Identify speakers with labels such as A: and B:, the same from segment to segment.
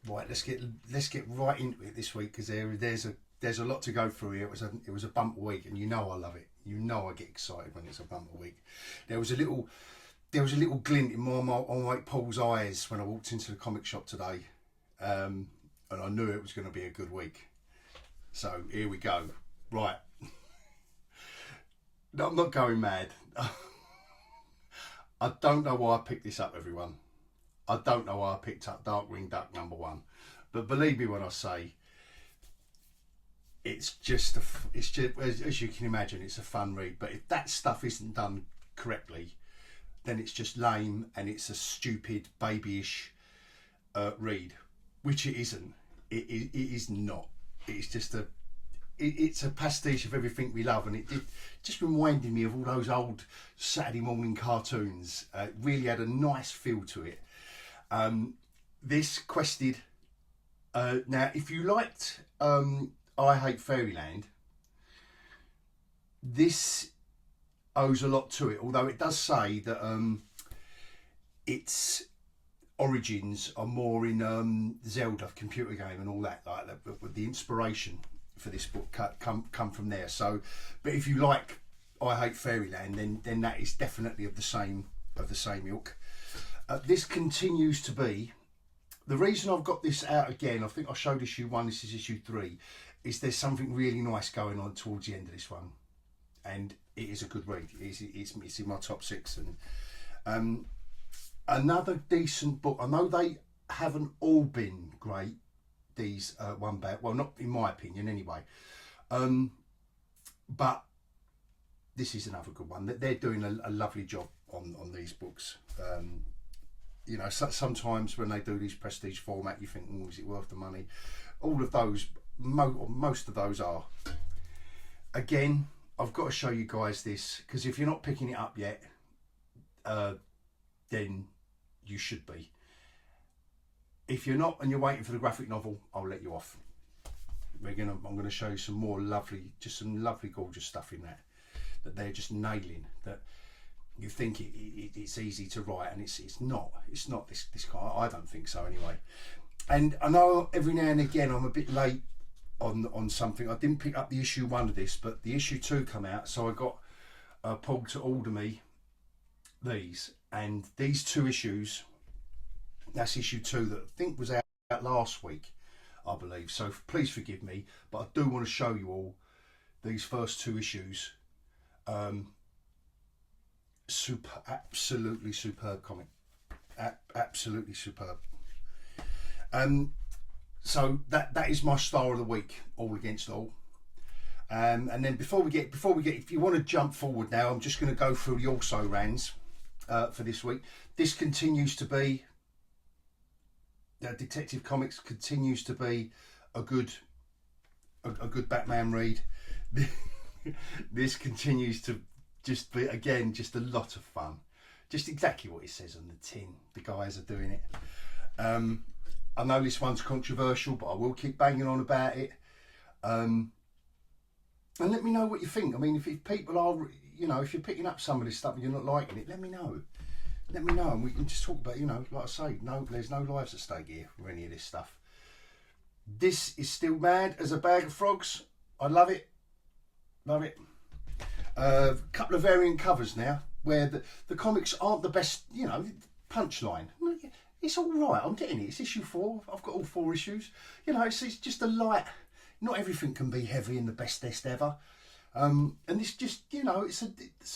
A: Right, let's get right into it this week, because there's a lot to go through here. It was a bumper week, and you know I love it. You know I get excited when it's a bumper week. There was a little glint in my mate Paul's eyes when I walked into the comic shop today, and I knew it was going to be a good week. So here we go. Right, no, I'm not going mad. I don't know why I picked this up, everyone. I don't know why I picked up Darkwing Duck #1, but believe me when I say it's just as you can imagine, it's a fun read. But if that stuff isn't done correctly, then it's just lame and it's a stupid babyish read, which it isn't. It is not. It's just it's a pastiche of everything we love, and it just reminded me of all those old Saturday morning cartoons. It really had a nice feel to it. This quested. Now, if you liked I Hate Fairyland, this owes a lot to it, although it does say that its origins are more in Zelda computer game and all that, like that, but the inspiration for this book come from there. So, but if you like I Hate Fairyland, then that is definitely of the same ilk. This continues to be the reason I've got this out again. I think I showed issue 1. This is issue 3. Is there's something really nice going on towards the end of this one, and it is a good read. It's in my top 6, and another decent book. I know they haven't all been great. These one bad, well, not in my opinion anyway, but this is another good one. They're doing a lovely job on these books. You know, sometimes when they do these prestige format, you think, oh, is it worth the money? All of those, most of those are. Again, I've got to show you guys this, because if you're not picking it up yet, then you should be. If you're not and you're waiting for the graphic novel, I'll let you off. I'm going to show you some more lovely, gorgeous stuff in that they're just nailing. That you think it's easy to write, and it's not this kind. I don't think so anyway. And I know every now and again I'm a bit late on something. I didn't pick up the issue 1 of this, but the issue 2 come out, so I got Paul to order me these, and these 2 issues. That's issue 2 that I think was out last week, I believe. So please forgive me, but I do want to show you all these first 2 issues. Absolutely superb comic, absolutely superb. So that is my star of the week, All Against All. And then before we get, if you want to jump forward now, I'm just going to go through the also rans for this week. This continues to be Detective Comics continues to be a good Batman read. This continues to just be, again, just a lot of fun. Just exactly what it says on the tin. The guys are doing it. I know this one's controversial, but I will keep banging on about it. And let me know what you think. I mean, if people are, you know, if you're picking up some of this stuff and you're not liking it, let me know. Let me know, and we can just talk about, you know, like I say, no, there's no lives at stake here with any of this stuff. This is still mad as a bag of frogs. I love it. Love it. A couple of variant covers now where the comics aren't the best, you know, punchline. It's all right. I'm getting it. It's issue 4. I've got all 4 issues. You know, it's just a light. Not everything can be heavy and the bestest ever. And it's just, you know,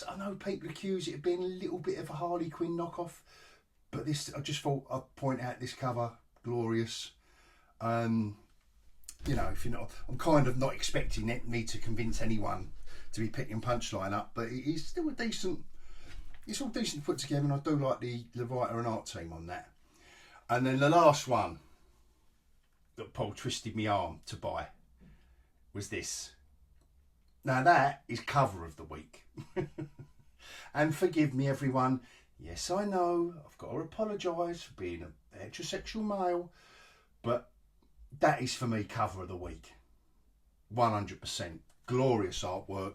A: I know people accuse it of being a little bit of a Harley Quinn knockoff, but this, I just thought I'd point out this cover, glorious. You know, if you're not, I'm kind of not expecting me to convince anyone to be picking Punchline up, but it is still a decent, it's all decent put together, and I do like the writer and art team on that. And then the last one that Paul twisted my arm to buy was this. Now that is cover of the week. And forgive me everyone, yes I know I've got to apologise for being an heterosexual male, but that is for me cover of the week. 100%. Glorious artwork,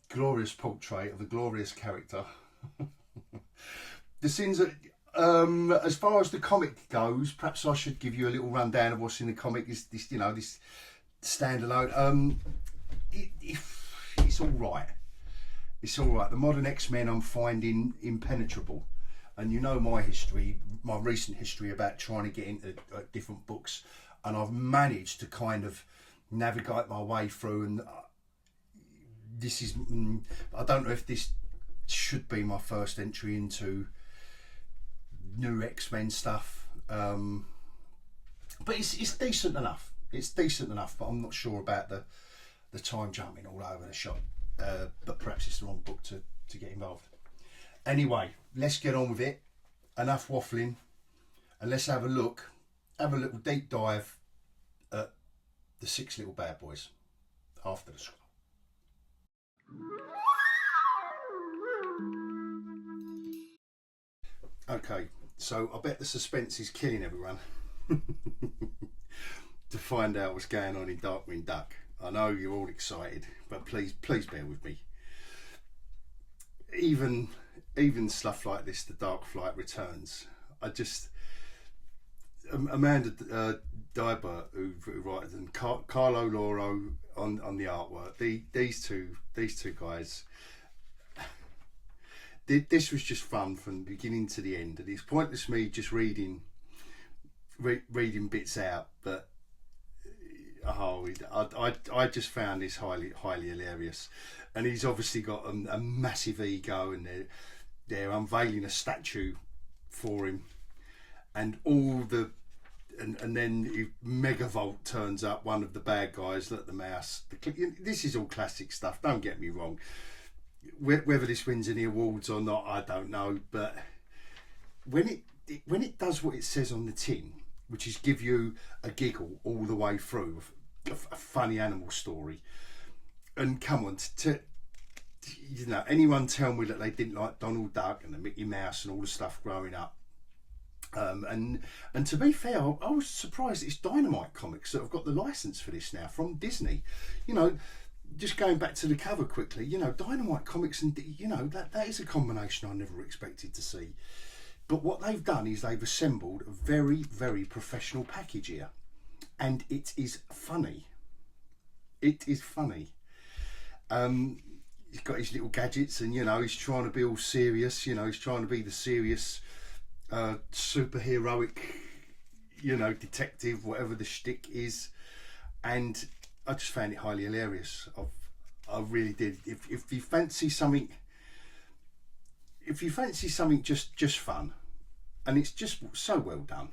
A: glorious portrait of a glorious character. The sins that As far as the comic goes, perhaps I should give you a little rundown of what's in the comic. This you know, this standalone. It's all right. It's all right. The modern X-Men I'm finding impenetrable, and you know my history, my recent history about trying to get into different books, and I've managed to kind of navigate my way through. And this is, I don't know if this should be my first entry into new X-Men stuff, but it's decent enough. It's decent enough, but I'm not sure about the time jumping all over the shop. But perhaps it's the wrong book to get involved. Anyway, let's get on with it. Enough waffling, and let's have a little deep dive at the 6 little bad boys after the scroll. Okay, so I bet the suspense is killing everyone to find out what's going on in Darkwing Duck. I know you're all excited, but please bear with me. Even stuff like this, The Dark Flight Returns. I just Amanda Dibert, who writes, and Carlo Loro on the artwork. These two guys. This was just fun from the beginning to the end, and it's pointless me just reading bits out, but I just found this highly hilarious. And he's obviously got a massive ego, and they're unveiling a statue for him, and and then Megavolt turns up, one of the bad guys, let the mouse. This is all classic stuff, don't get me wrong. Whether this wins any awards or not, I don't know, but when it does what it says on the tin, which is give you a giggle all the way through, a funny animal story, and come on, you know, anyone tell me that they didn't like Donald Duck and the Mickey Mouse and all the stuff growing up? And to be fair, I was surprised it's Dynamite Comics that have got the license for this now from Disney. You know, just going back to the cover quickly, you know, Dynamite Comics, and you know, that is a combination I never expected to see. But what they've done is they've assembled a very, very professional package here, and it is funny. It is funny. He's got his little gadgets, and you know, he's trying to be all serious. You know, he's trying to be the serious superheroic, you know, detective, whatever the shtick is, and I just found it highly hilarious. I really did. If you fancy something, just fun, and it's just so well done.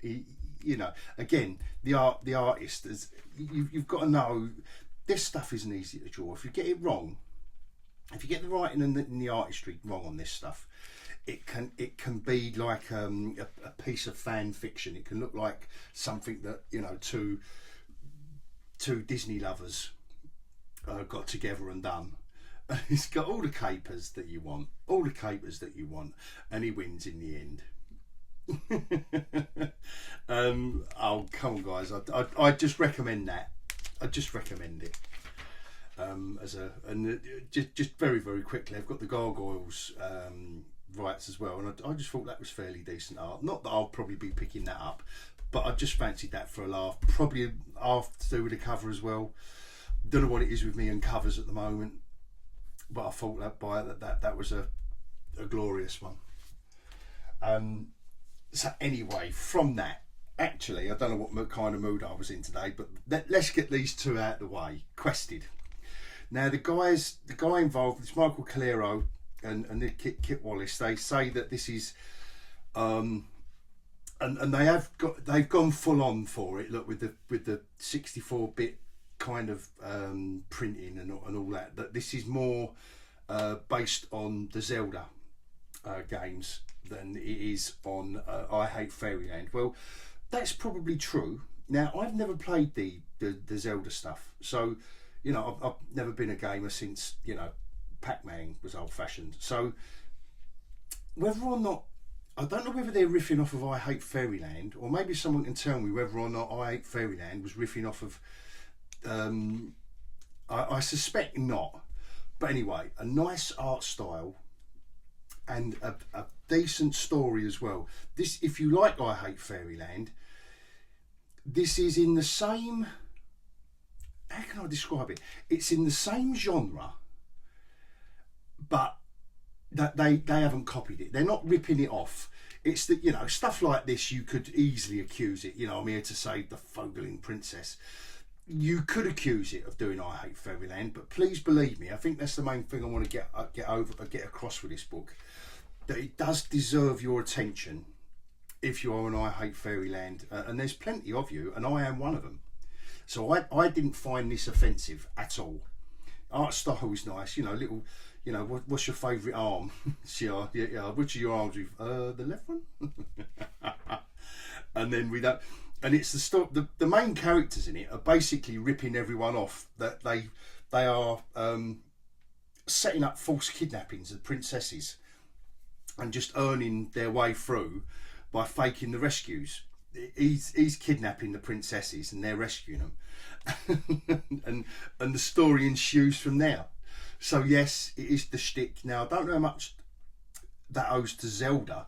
A: You know, again, the artist is. You've got to know this stuff isn't easy to draw. If you get it wrong, if you get the writing and the artistry wrong on this stuff, it can be like a piece of fan fiction. It can look like something that, you know, two Disney lovers got together and done. And it's got all the capers that you want, and he wins in the end. Oh, come on, guys! I just recommend that. I just recommend it. Just very, very quickly, I've got the Gargoyles rights as well, and I just thought that was fairly decent art. Not that I'll probably be picking that up, but I just fancied that for a laugh. Probably half to do with the cover as well. Don't know what it is with me and covers at the moment, but I thought that was a glorious one. So anyway, from that, actually, I don't know what kind of mood I was in today, but let's get these two out of the way. Quested. Now the guy involved, it's Michael Calero and Kit Wallace. They say that this is, and they've gone full on for it. Look, with the 64-bit kind of printing and all that. That this is more based on the Zelda games than it is on I Hate Fairyland. Well, that's probably true. Now, I've never played the Zelda stuff, so you know, I've never been a gamer since, you know, Pac-Man was old-fashioned. So whether or not, I don't know whether they're riffing off of I Hate Fairyland, or maybe someone can tell me whether or not I Hate Fairyland was riffing off of. I suspect not, but anyway, a nice art style. and a decent story as well. This, if you like I Hate Fairyland, this is in the same, how can I describe it? It's in the same genre, but that they haven't copied it. They're not ripping it off. It's that, you know, stuff like this you could easily accuse it. You know, I'm here to save the fogling princess. You could accuse it of doing I Hate Fairyland, but please believe me, I think that's the main thing I want to get across with this book. That it does deserve your attention if you are an I Hate Fairyland, and there's plenty of you, and I am one of them. So I didn't find this offensive at all. Art style was nice, you know, little, you know, what's your favourite arm? yeah, which of your arms? The left one. And then we don't. And it's the main characters in it are basically ripping everyone off. That they are setting up false kidnappings of princesses and just earning their way through by faking the rescues. He's kidnapping the princesses and they're rescuing them, and the story ensues from there. So yes, it is the shtick. Now I don't know how much that owes to Zelda,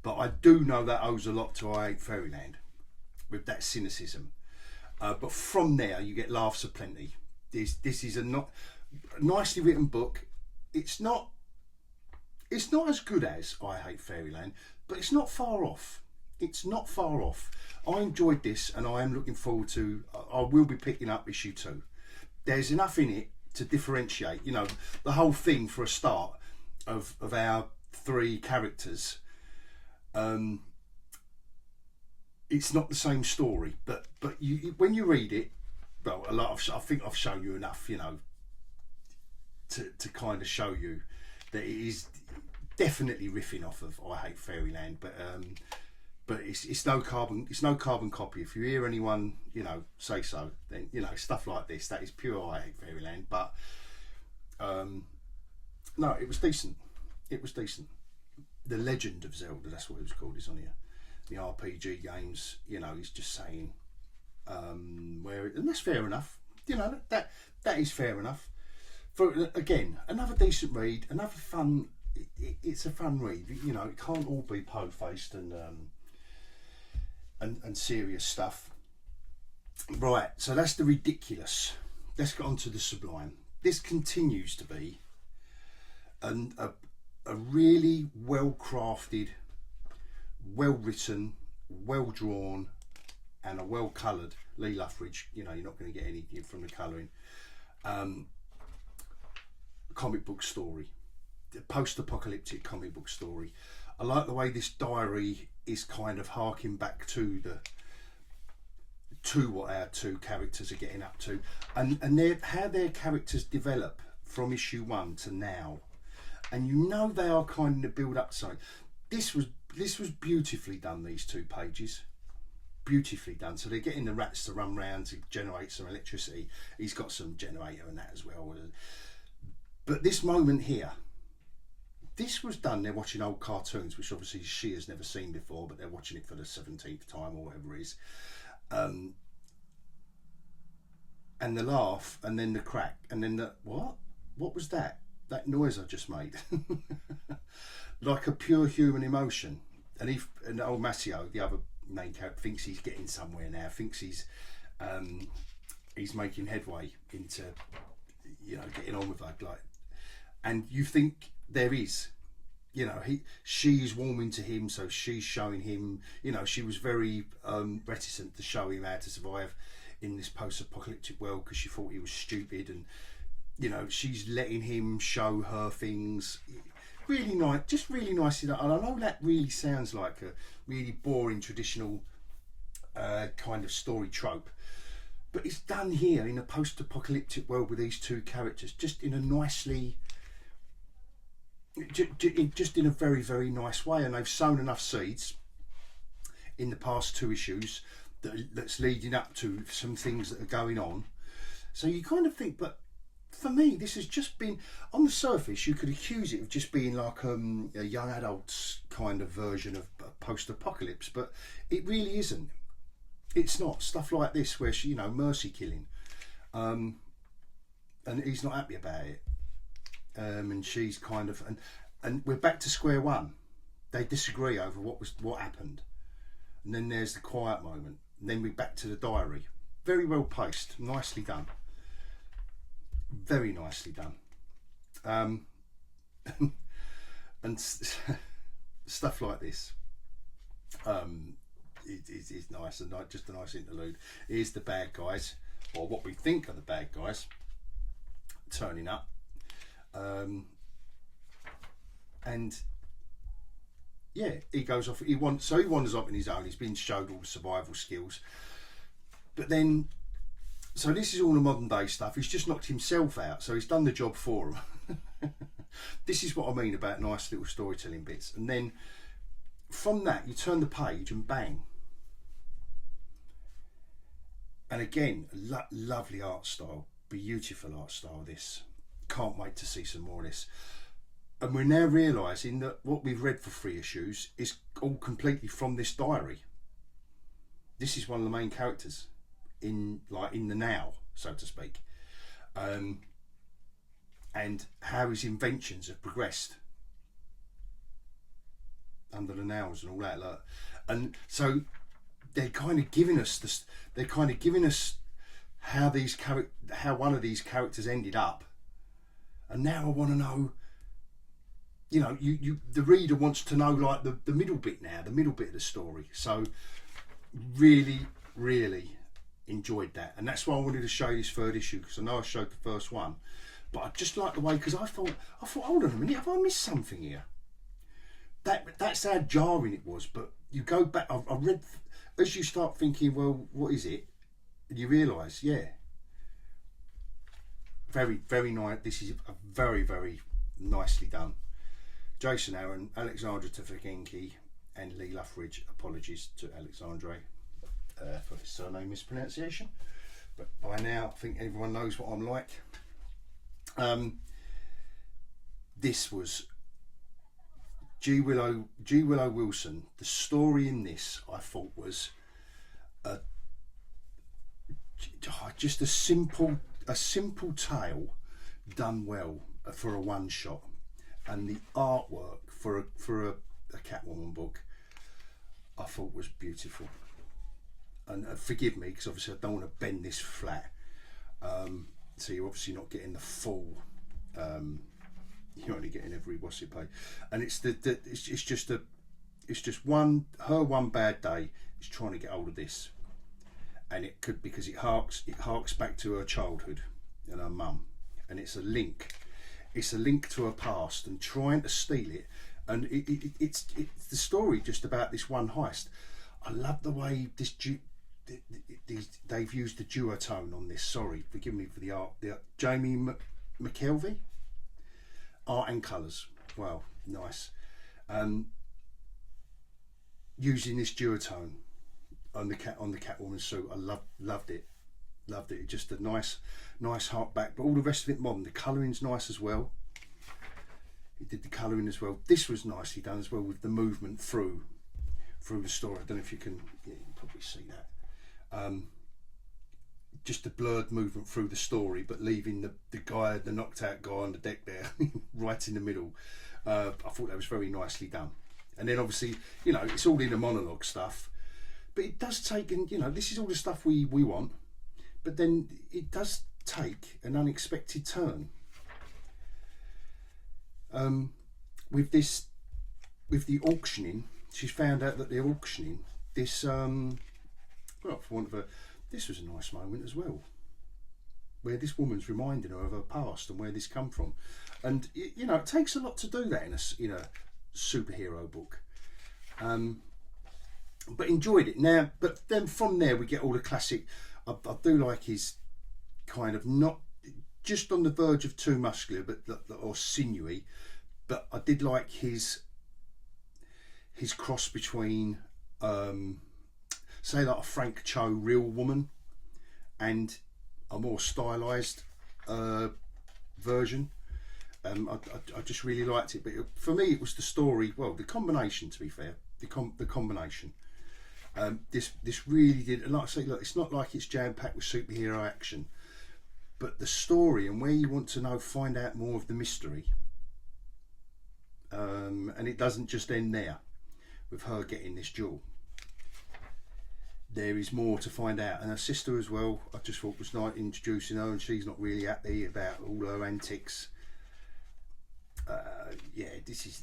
A: but I do know that owes a lot to I Hate Fairyland, with that cynicism. But from there you get laughs aplenty. This is a nicely written book. It's not as good as I Hate Fairyland, but it's not far off. It's not far off. I enjoyed this, and I am looking forward to. I will be picking up issue 2. There's enough in it to differentiate. You know, the whole thing for a start of our 3 characters. It's not the same story, but you when you read it, well, I think I've shown you enough, you know, to kind of show you that it is definitely riffing off of I Hate Fairyland, but it's no carbon copy. If you hear anyone, you know, say so, then, you know, stuff like this, that is pure I Hate Fairyland. But no, it was decent. It was decent. The Legend of Zelda, that's what it was called, is on here. The RPG games, you know, he's just saying and that's fair enough. You know, that is fair enough. For again, another decent read, another fun. It's a fun read. You know, it can't all be po-faced and serious stuff. Right, so that's the ridiculous. Let's get on to the sublime. This continues to be a really well crafted, well written, well drawn, and a well coloured Lee Luffridge. You know, you're not going to get anything from the colouring. Comic book story, post-apocalyptic comic book story. I like the way this diary is kind of harking back to what our 2 characters are getting up to, and how their characters develop from issue 1 to now, and you know they are kind of build up to something. This was beautifully done. These 2 pages, beautifully done. So they're getting the rats to run round to generate some electricity. He's got some generator and that as well. But this moment here, this was done. They're watching old cartoons, which obviously she has never seen before, but they're watching it for the 17th time or whatever it is. And the laugh, and then the crack, and then the what was that noise I just made? Like a pure human emotion. And old Massio, the other main character, thinks he's getting somewhere now, thinks he's making headway into, you know, getting on with that, like, and you think there is, you know, she's warming to him, so she's showing him, you know, she was very reticent to show him how to survive in this post-apocalyptic world because she thought he was stupid, and, you know, she's letting him show her things. Really nice, just really nice. And I know that really sounds like a really boring traditional kind of story trope, but it's done here in a post-apocalyptic world with these 2 characters, just in a nicely, just in a very, very nice way. And they've sown enough seeds in the past 2 issues that's leading up to some things that are going on. So you kind of think, but for me, this has just been, on the surface, you could accuse it of just being like a young adult's kind of version of post-apocalypse, but it really isn't. It's not. Stuff like this where she, you know, mercy killing, and he's not happy about it, and she's kind of, and we're back to square one. They disagree over what happened, and then there's the quiet moment, and then we're back to the diary. Very well paced, nicely done, very nicely done. And stuff like this is nice, and just a nice interlude. Here's the bad guys, or what we think are the bad guys, turning up, and yeah, he goes off. He wanders off on his own. He's been showed all the survival skills, but then, so this is all the modern day stuff. He's just knocked himself out, so he's done the job for him. This is what I mean about nice little storytelling bits. And then from that, you turn the page and bang. And again, lovely art style, beautiful art style. This, can't wait to see some more of this. And we're now realising that what we've read for 3 issues is all completely from this diary. This is one of the main characters in the now, so to speak. And how his inventions have progressed under the nails and all that. And so they're kind of giving us this. They're kind of giving us how one of these characters ended up. And now I want to know. You know, the reader wants to know like the middle bit now, the middle bit of the story. So really, really enjoyed that, and that's why I wanted to show you this 3rd issue, because I know I showed the first one. But I just like the way, because I thought, hold on a minute, have I missed something here? That's how jarring it was. But you go back, I read, as you start thinking, well, what is it? And you realise, yeah, very, very nice. This is a very, very nicely done. Jason Aaron, Alexandra Tefegenki, and Lee Luffridge. Apologies to Alexandre for his surname mispronunciation. But by now, I think everyone knows what I'm like. This was G. Willow Wilson. The story in this, I thought, was just a simple tale done well for a one shot, and the artwork for a Catwoman book, I thought was beautiful. And forgive me, because obviously I don't want to bend this flat. So you're obviously not getting the full. You're only getting every what's it pay, and it's just one bad day is trying to get hold of this, and it could, because it harks back to her childhood and her mum, and it's a link to her past and trying to steal it, and it's the story just about this one heist. I love the way they've used the duotone on this. Sorry, forgive me for the art. Jamie McKelvey, art and colours. Wow, nice. Using this duotone on the Catwoman suit, I loved it. Just a nice hark back, but all the rest of it modern. The colouring's nice as well. He did the colouring as well. This was nicely done as well, with the movement through the story. I don't know if you can probably see that. Just the blurred movement through the story, but leaving the knocked out guy on the deck there right in the middle. I thought that was very nicely done. And then obviously, it's all in the monologue stuff, but it does take, and this is all the stuff we want, but then it does take an unexpected turn. With the auctioning, she's found out that they're auctioning this. This was a nice moment as well, where this woman's reminding her of her past and where this come from, and it takes a lot to do that in a superhero book. But enjoyed it now. But then from there we get all the classic. I do like his kind of not just on the verge of too muscular, or sinewy. But I did like his cross between, say, like a Frank Cho real woman and a more stylised version. I just really liked it. But for me, it was the story. Well, the combination. To be fair, the combination. This really did. And like I say, look, it's not like it's jam packed with superhero action, but the story and where you want to find out more of the mystery. And it doesn't just end there with her getting this jewel. There is more to find out, and her sister as well. I just thought was nice introducing her, and she's not really happy about all her antics. Yeah, this is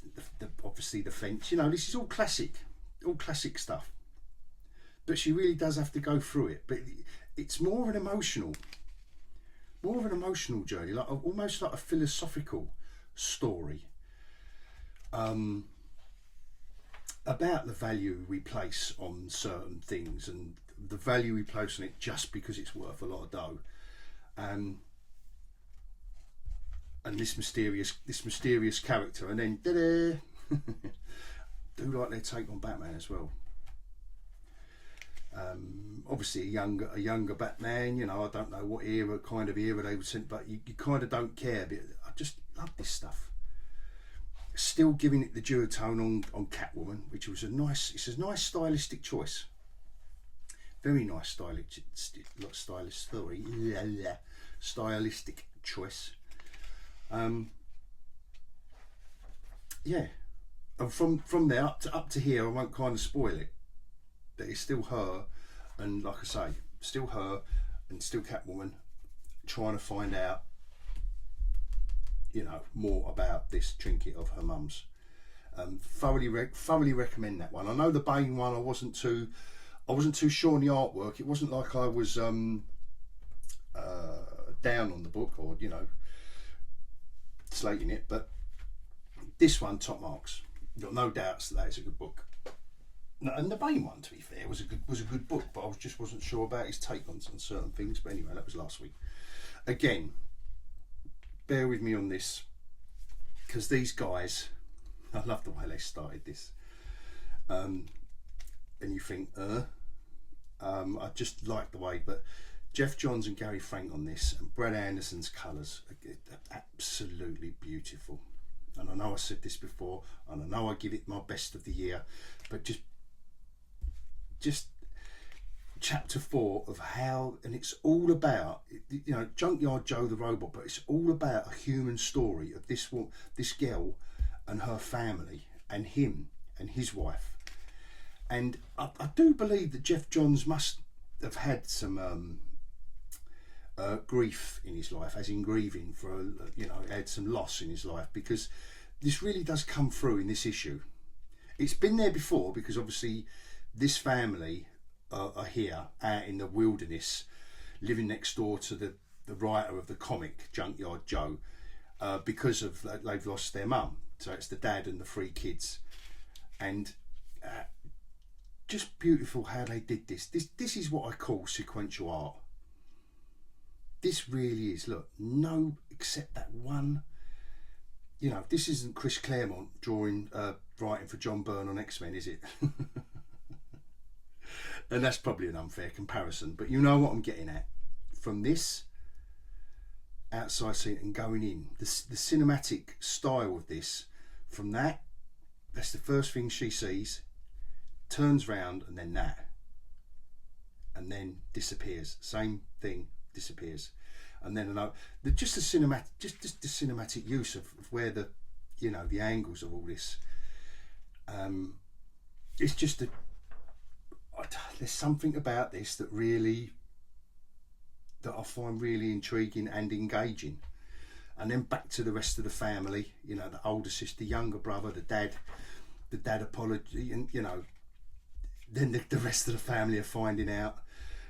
A: obviously the fence. You know, this is all classic stuff. But she really does have to go through it. But it's more of an emotional journey, like almost like a philosophical story. About the value we place on certain things and the value we place on it just because it's worth a lot of dough, and this mysterious character, and then do like their take on Batman as well. Obviously a younger Batman, you know, I don't know what kind of era they would send, but you kind of don't care. But I just love this stuff. Still giving it the duotone on Catwoman, which was a nice stylistic choice. Very nice stylistic choice. Yeah, and from there up to here, I won't kind of spoil it. That it's still her, and like I say, still her, and still Catwoman, trying to find out, you know, more about this trinket of her mum's. Thoroughly recommend that one. I know the Bane one, I wasn't too sure on the artwork. It wasn't like I was down on the book, or, you know, slating it, but this one, top marks. Got no doubts that it's a good book. No, and the Bane one, to be fair, was a good book, but I just wasn't sure about his take on certain things. But anyway, that was last week. Again, bear with me on this, because these guys, I love the way they started this. And you think, I just like the way, but Jeff Johns and Gary Frank on this, and Brad Anderson's colours are absolutely beautiful. And I know I said this before, and I know I give it my best of the year, but just chapter 4 of how, and it's all about, you know, Junkyard Joe the robot, but it's all about a human story of this girl and her family, and him and his wife. And I do believe that Jeff Johns must have had some grief in his life, as in grieving for, you know, had some loss in his life, because this really does come through in this issue. It's been there before, because obviously this family are here out in the wilderness, living next door to the writer of the comic Junkyard Joe, because of they've lost their mum. So it's the dad and the 3 kids, and just beautiful how they did this. This is what I call sequential art. This really is. Look, no, except that one. You know, this isn't Chris Claremont writing for John Byrne on X-Men, is it? And that's probably an unfair comparison, but you know what I'm getting at. From this outside scene and going in, the cinematic style of this, from that's the first thing she sees, turns round, and then disappears. Same thing, disappears. And then just the cinematic use of where the, you know, the angles of all this. It's just there's something about this that I find really intriguing and engaging. And then back to the rest of the family, you know, the older sister, younger brother, the dad apology, and, you know, then the rest of the family are finding out.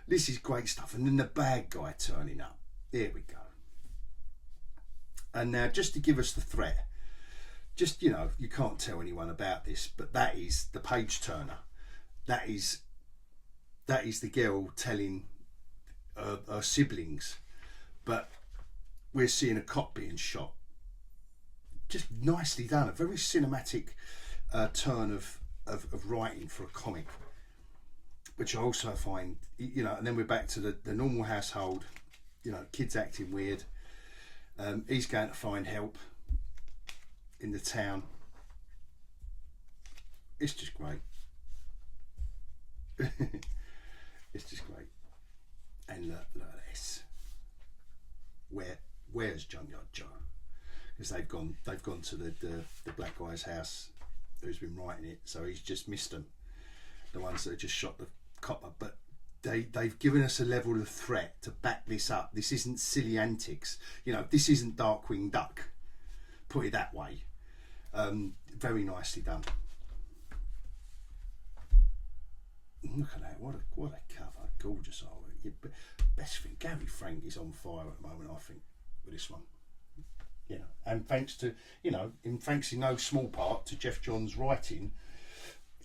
A: This is great stuff. And then the bad guy turning up. Here we go. And now, just to give us the threat, just, you know, you can't tell anyone about this, but that is the page turner. That is the girl telling her siblings, but we're seeing a cop being shot. Just nicely done. A very cinematic turn of writing for a comic, which I also find, you know. And then we're back to the normal household, you know, kids acting weird. He's going to find help in the town. It's just great. It's just great. And look at this. Where's Junkyard Joe? because they've gone to the black guy's house who's been writing it, so he's just missed them, the ones that have just shot the copper. But they've given us a level of threat to back this up. This isn't silly antics, you know, this isn't Darkwing Duck, put it that way. Very nicely done. Look at that, what a cover, gorgeous artwork. Best thing, Gary Frank is on fire at the moment, I think, with this one. You know, and thanks to, you know, thanks in no small part to Jeff John's writing,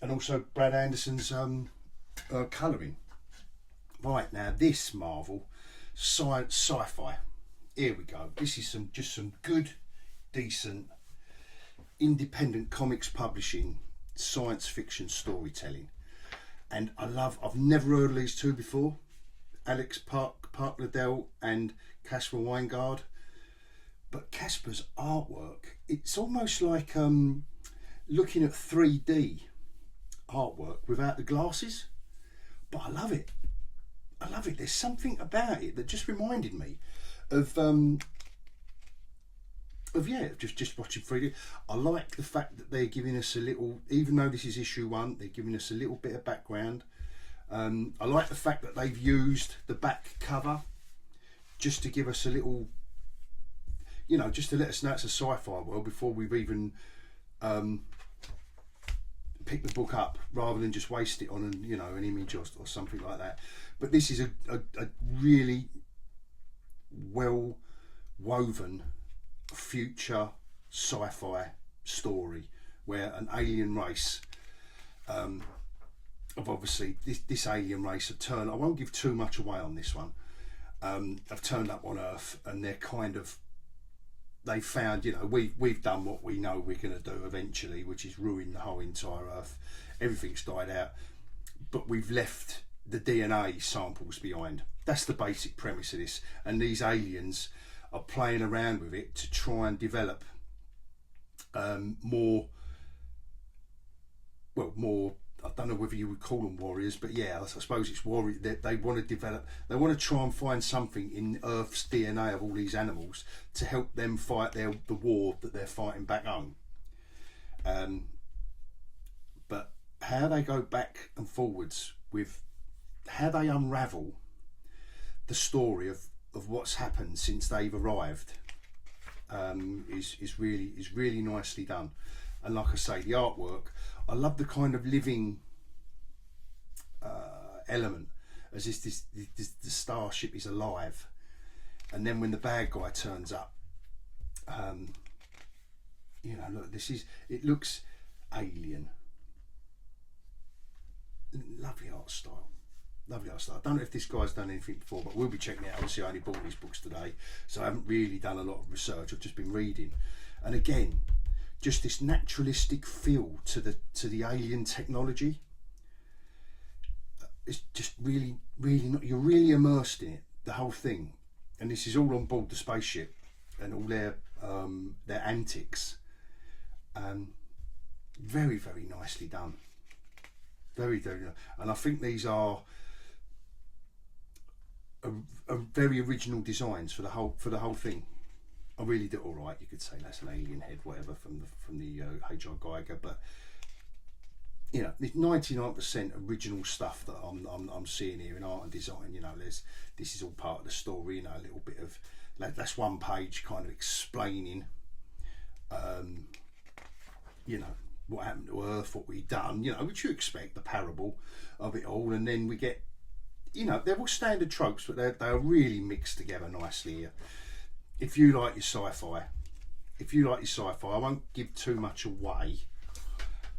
A: and also Brad Anderson's colouring. Right, now this Marvel sci-fi. Here we go. This is just some good, decent, independent comics publishing, science fiction storytelling. And I've never heard of these two before, Alex Park-Liddell and Casper Weingard. But Casper's artwork, it's almost like looking at 3D artwork without the glasses. But I love it. I love it. There's something about it that just reminded me of just watching 3D. I like the fact that they're giving us a little, even though this is issue 1, they're giving us a little bit of background. I like the fact that they've used the back cover just to give us a little, you know, just to let us know it's a sci-fi world before we've even picked the book up, rather than just waste it on an, you know, an image or something like that. But this is a really well woven future sci-fi story where an alien race of obviously this alien race have turned, I won't give too much away on this one, have turned up on Earth, and they're kind of, they found, you know, we've done what we know we're going to do eventually, which is ruin the whole entire Earth. Everything's died out, but we've left the DNA samples behind. That's the basic premise of this, and these aliens are playing around with it to try and develop more, I don't know whether you would call them warriors, but yeah, I suppose it's warrior. They want to develop, they want to try and find something in Earth's DNA of all these animals to help them fight the war that they're fighting back home. But how they go back and forwards with how they unravel the story of what's happened since they've arrived is really nicely done. And like I say, the artwork, I love the kind of living element, as if the starship is alive, and then when the bad guy turns up, you know, look, it looks alien. Lovely art style. Lovely art style. I don't know if this guy's done anything before, but we'll be checking it out. Obviously I only bought these books today, so I haven't really done a lot of research. I've just been reading, and again, just this naturalistic feel to the alien technology. It's just really not, you're really immersed in it, the whole thing. And this is all on board the spaceship and all their antics. Very nicely done. Very nice. And I think these are a very original designs for the whole thing. I really did all right. You could say that's an alien head, whatever, from the H.R. Geiger, but you know, there's 99% original stuff that I'm seeing here in art and design. You know, this is all part of the story. You know, a little bit of that's one page kind of explaining, you know, what happened to Earth, what we've done. You know, which you expect, the parable of it all, and then we get, you know, they're all standard tropes, but they're really mixed together nicely here. If you like your sci-fi, I won't give too much away.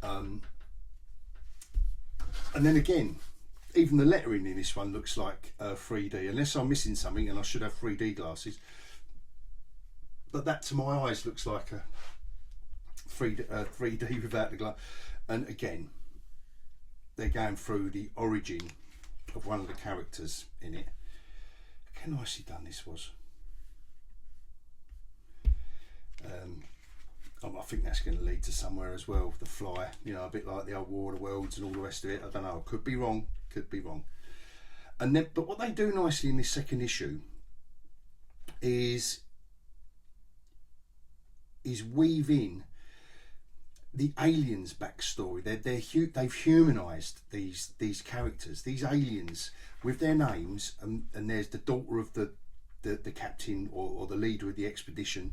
A: And then again, even the lettering in this one looks like 3D, unless I'm missing something, and I should have 3D glasses. But that to my eyes looks like a 3D without the glass. And again, they're going through the origin of one of the characters in it. Look how nicely done this was. I think that's going to lead to somewhere as well. The Fly, you know, a bit like the old War of the Worlds and all the rest of it. I don't know. Could be wrong. And then, but what they do nicely in this second issue is is weave in the aliens' backstory. They've humanised these characters, these aliens, with their names, and there's the daughter of the captain or the leader of the expedition,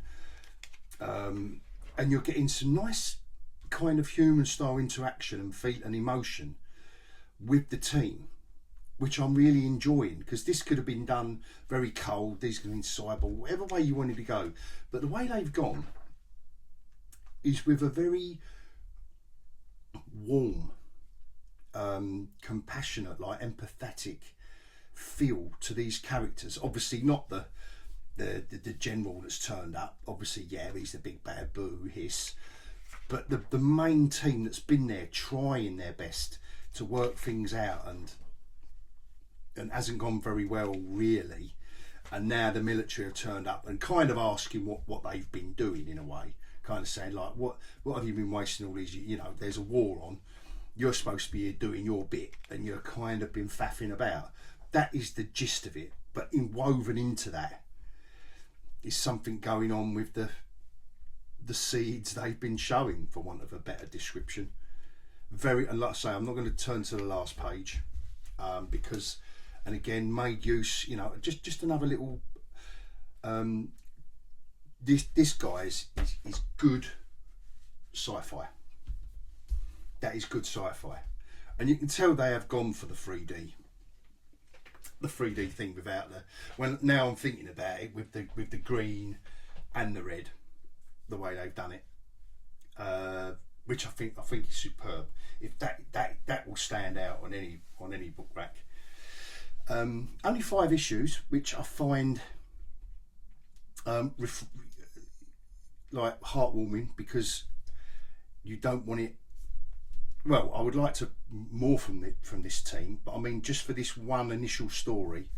A: and you're getting some nice kind of human style interaction and feel and emotion with the team, which I'm really enjoying, because this could have been done very cold, these could have been cyber, whatever way you wanted to go, but the way they've gone is with a very warm, compassionate, like empathetic feel to these characters. Obviously not the general that's turned up, obviously, yeah, he's the big bad boo hiss, but the main team that's been there trying their best to work things out and hasn't gone very well really, and now the military have turned up and kind of asking what they've been doing, in a way, kind of saying like, what have you been wasting all these, you know, there's a war on, you're supposed to be here doing your bit and you're kind of been faffing about. That is the gist of it, but woven into that is something going on with the seeds they've been showing, for want of a better description. And like I say, I'm not going to turn to the last page, because, and again, made use, you know, just another little, this guy is good sci-fi. That is good sci-fi, and you can tell they have gone for the 3D thing without now I'm thinking about it with the green and the red, the way they've done it, which I think is superb. If that will stand out on any book rack. Only 5 issues, which I find like heartwarming, because you don't want it. Well, I would like to more from this team, but I mean, just for this one initial story,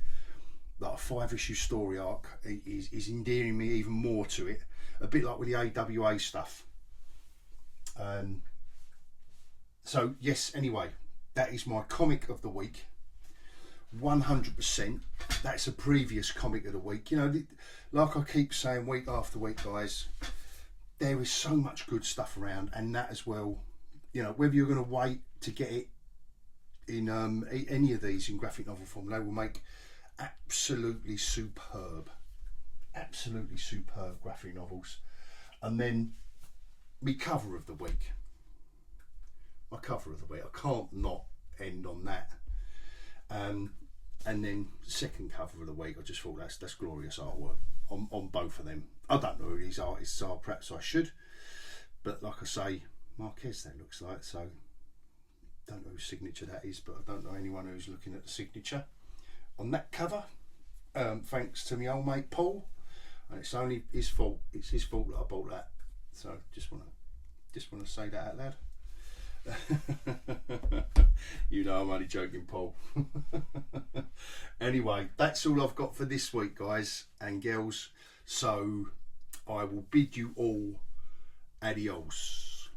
A: like a 5-issue story arc is endearing me even more to it. A bit like with the AWA stuff. So yes, anyway, that is my comic of the week. 100%. That's a previous comic of the week. You know, like I keep saying week after week, guys, there is so much good stuff around, and that as well. You know, whether you're going to wait to get it in any of these in graphic novel form, they will make absolutely superb graphic novels. And then my cover of the week. I can't not end on that. And then second cover of the week, I just thought that's glorious artwork on both of them. I don't know who these artists are, perhaps I should, but like I say, Marquez that looks like, so don't know whose signature that is, but I don't know anyone who's looking at the signature on that cover. Thanks to my old mate Paul, and it's only his fault. It's his fault that I bought that. So just want to say that out loud. You know I'm only joking, Paul. Anyway, that's all I've got for this week, guys and girls. So I will bid you all adios.